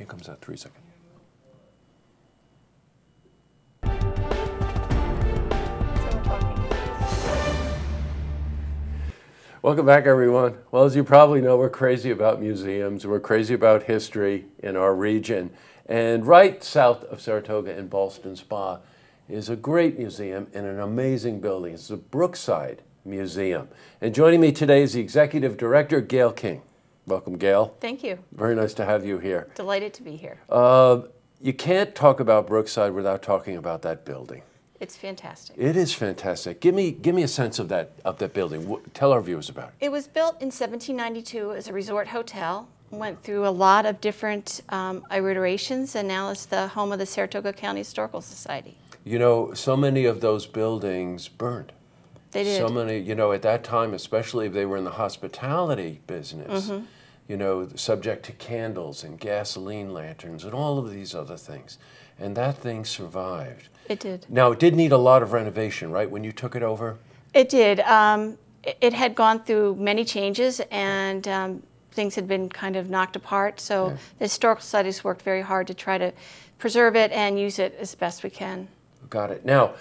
Here comes that 3-second. Welcome back, everyone. Well, as you probably know, we're crazy about museums. We're crazy about history in our region. And right south of Saratoga in Ballston Spa is a great museum in an amazing building. It's the Brookside Museum. And joining me today is the Executive Director, Gayle King. Welcome, Gayle. Thank you. Very nice to have you here. Delighted to be here. You can't talk about Brookside without talking about that building. It's fantastic. It is fantastic. Give me a sense of that building. Tell our viewers about it. It was built in 1792 as a resort hotel. Went through a lot of different iterations, and now it's the home of the Saratoga County Historical Society. You know, so many of those buildings burned. They did. So many, you know, at that time, especially if they were in the hospitality business, you know, subject to candles and gasoline lanterns and all of these other things. And that thing survived. It did. Now, it did need a lot of renovation, right, when you took it over? It did. It had gone through many changes, and things had been kind of knocked apart. So the Historical Society's worked very hard to try to preserve it and use it as best we can. Got it. Now,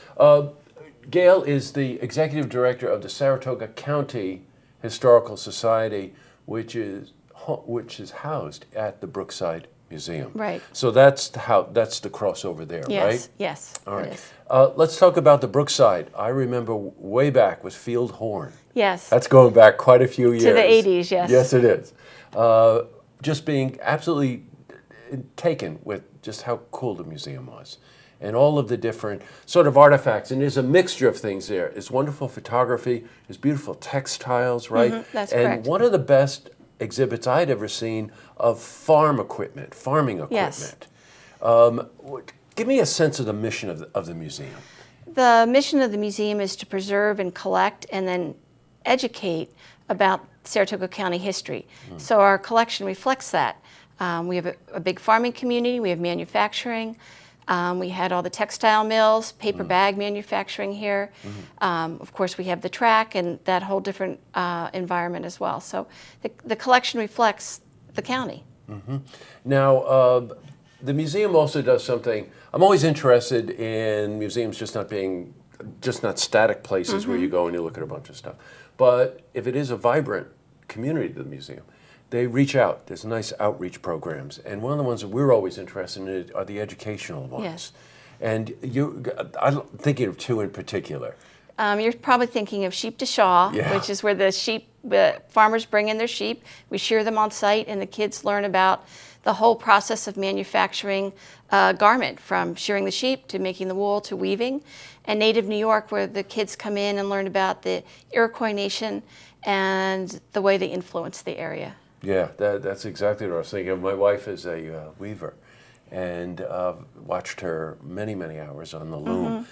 Gayle is the Executive Director of the Saratoga County Historical Society, which is housed at the Brookside Museum. Right. So that's the crossover there, right? Yes. All right. Let's talk about the Brookside. I remember way back with Field Horn. Yes. That's going back quite a few years. To the 80s, yes. Yes, it is. Just being absolutely taken with just how cool the museum was. And all of the different sort of artifacts. And there's a mixture of things there. It's wonderful photography. There's beautiful textiles, right? That's and correct. One of the best exhibits I'd ever seen of farming equipment. Yes. Give me a sense of the mission of the museum. The mission of the museum is to preserve and collect and then educate about Saratoga County history. So our collection reflects that. We have a big farming community, we have manufacturing, we had all the textile mills, paper bag manufacturing here. Of course, we have the track and that whole different environment as well. So the collection reflects the county. Now, the museum also does something. I'm always interested in museums just not static places where you go and you look at a bunch of stuff. But if it is a vibrant community to the museum, they reach out. There's nice outreach programs. And one of the ones that we're always interested in are the educational ones. Yes. And I'm thinking of two in particular. You're probably thinking of Sheep to Shaw, which is where the farmers bring in their sheep. We shear them on site, and the kids learn about the whole process of manufacturing a garment, from shearing the sheep to making the wool to weaving. And Native New York, where the kids come in and learn about the Iroquois Nation and the way they influenced the area. Yeah, that's exactly what I was thinking. My wife is a weaver, and watched her many, many hours on the loom.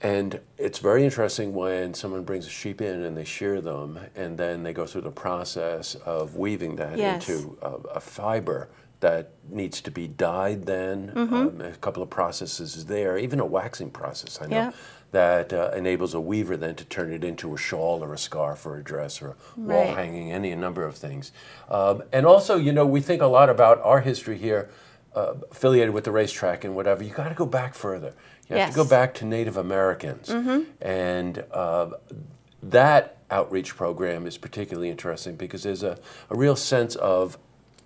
And it's very interesting when someone brings a sheep in and they shear them, and then they go through the process of weaving that into a fiber that needs to be dyed then. A couple of processes there, even a waxing process, I know, that enables a weaver then to turn it into a shawl or a scarf or a dress or a wall hanging, any number of things. And also, you know, we think a lot about our history here, affiliated with the racetrack and whatever. You got to go back further. You have to go back to Native Americans. And that outreach program is particularly interesting because there's a real sense of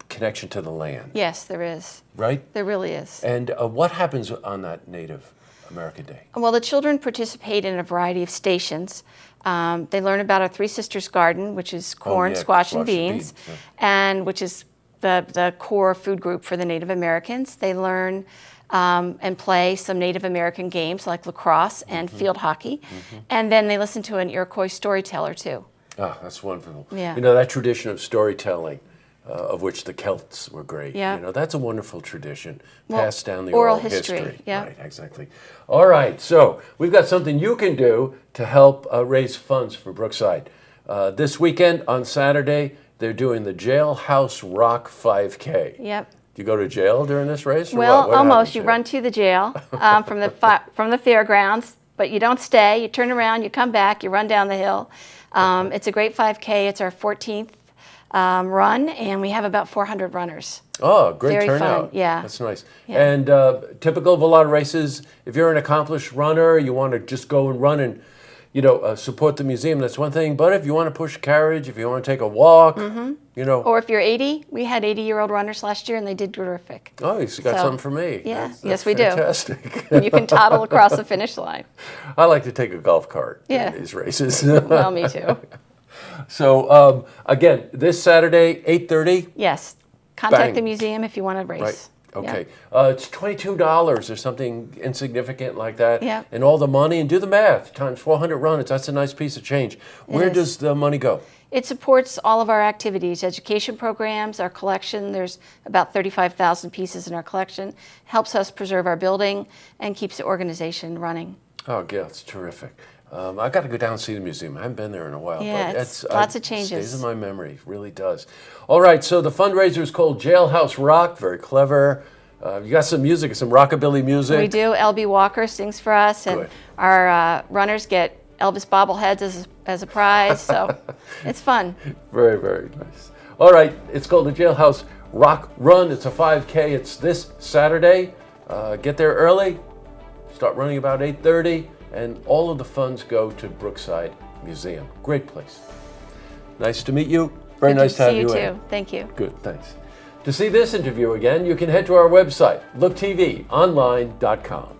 connection to the land. Yes, there is. Right? There really is. And what happens on that Native American Day? Well, the children participate in a variety of stations. They learn about our Three Sisters Garden, which is corn, squash, and beans, and which is the core food group for the Native Americans. They learn and play some Native American games like lacrosse and field hockey. And then they listen to an Iroquois storyteller too. Ah, that's wonderful. Yeah. You know, that tradition of storytelling, of which the Celts were great. Yeah. You know, that's a wonderful tradition. Passed down the oral history. Yeah. Right, exactly. All right, so we've got something you can do to help raise funds for Brookside. This weekend on Saturday, they're doing the Jailhouse Rock 5K. Yep. Do you go to jail during this race? Or Well, what almost. You here? run to the jail from the fairgrounds, but you don't stay. You turn around, you come back, you run down the hill. It's a great 5K. It's our 14th run, and we have about 400 runners. Oh, great Very turnout. fun, yeah. That's nice. Yeah. And typical of a lot of races, if you're an accomplished runner, you want to just go and run and, support the museum, that's one thing. But if you want to push a carriage, if you want to take a walk, Or if you're 80, we had 80-year-old runners last year, and they did terrific. Oh, you got So, something for me. Yeah, That's yes, we do. fantastic. You can toddle across the finish line. I like to take a golf cart Yeah. in these races. Well, me too. So, again, this Saturday, 8:30. Yes. Contact Bang. the museum if you want to race. Right. Yeah. Okay. It's $22 or something insignificant like that. Yeah. And all the money, and do the math, times 400 runners, that's a nice piece of change. Where is. does the money go? It supports all of our activities, education programs, our collection. There's about 35,000 pieces in our collection. Helps us preserve our building and keeps the organization running. Oh, yeah, it's terrific. I got to go down and see the museum. I haven't been there in a while. Yeah, but it's lots of changes. Stays in my memory, really does. All right, so the fundraiser is called Jailhouse Rock. Very clever. You got some music, some rockabilly music. We do. L.B. Walker sings for us, and Good. our runners get Elvis bobbleheads as a prize. So it's fun. Very, very nice. All right, it's called the Jailhouse Rock Run. It's a 5K. It's this Saturday. Get there early. Start running about 8:30. And all of the funds go to Brookside Museum. Great place. Nice to meet you. Very Good nice to have see you you in. too. Thank you. Good, thanks. To see this interview again, you can head to our website, looktvonline.com.